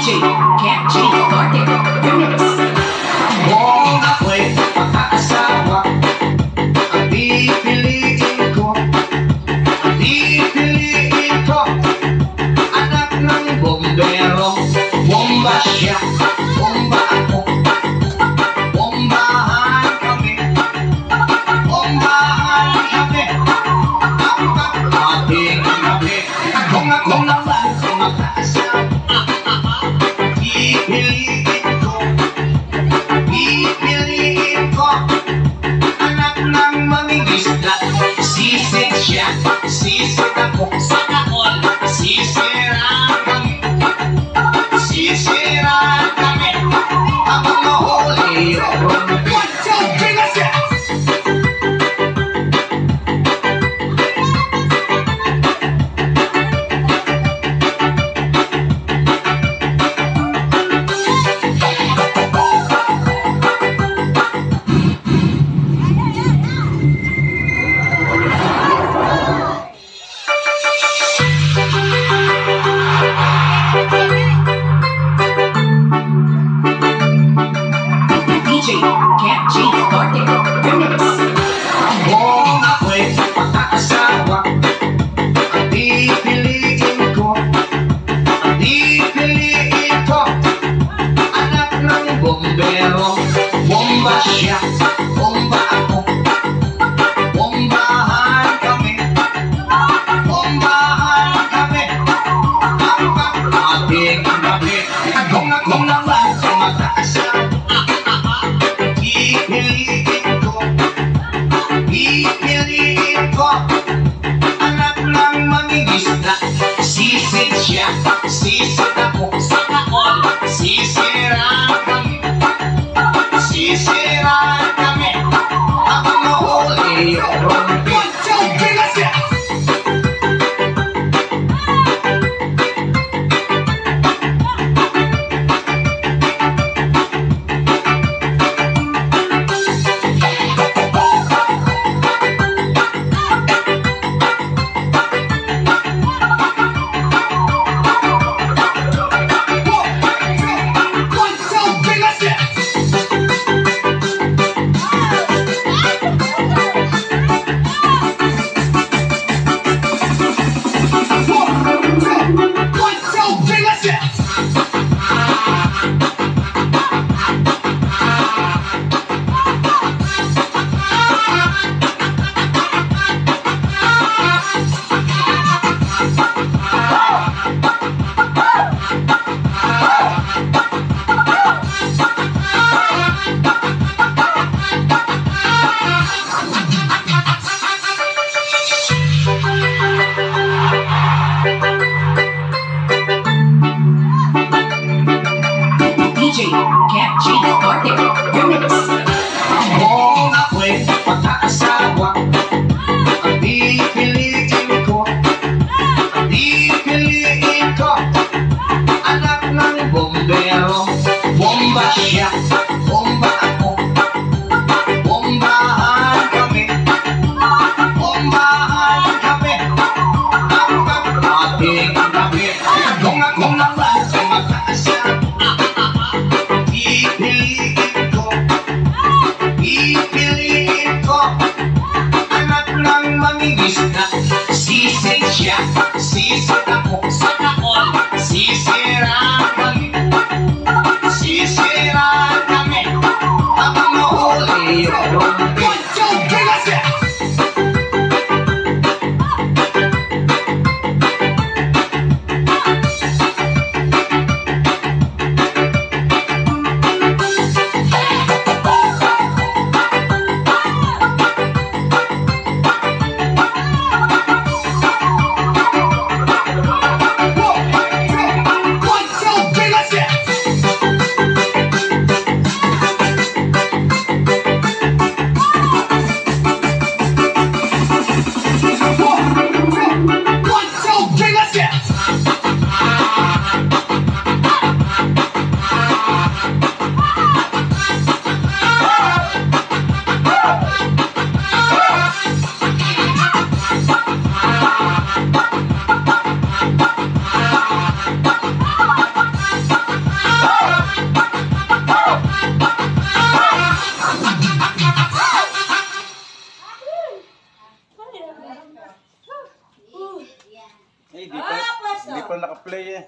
DJ Cat G Martin Remix. Kung ako'y makaasawa, ang pipiliin ko, anak ng bombero. Bomba siya, bomba ako, bombahan kami, ang ating gabi. Kung ako naman ay makaasawa, pipiliin ko, anak ng mangingisda. Sisig siya, sisig ako, sa kahon, sisiraan kami, habang mahuli yung DJ Cat G Martin Remix. kung ako'y makaasawa, ang pipiliin ko, anak ng bombero. Bomba siya, bomba ako, bombahan kami, ang ating gabi. Kung ako naman ay makaasawa, pipiliin ko, anak ng mangingisda. Sisig siya, sisig ako, sa kahon, sisiraan kami, habang mahuli yung DJ Cat G Martin Remix. kung ako'y makaasawa, ang pipiliin ko, anak ng bombero. Bomba siya, bomba ako, bombahan kami, ang ating gabi. Kung ako naman ay makaasawa, pipiliin ko, Hindi pa naka-play eh.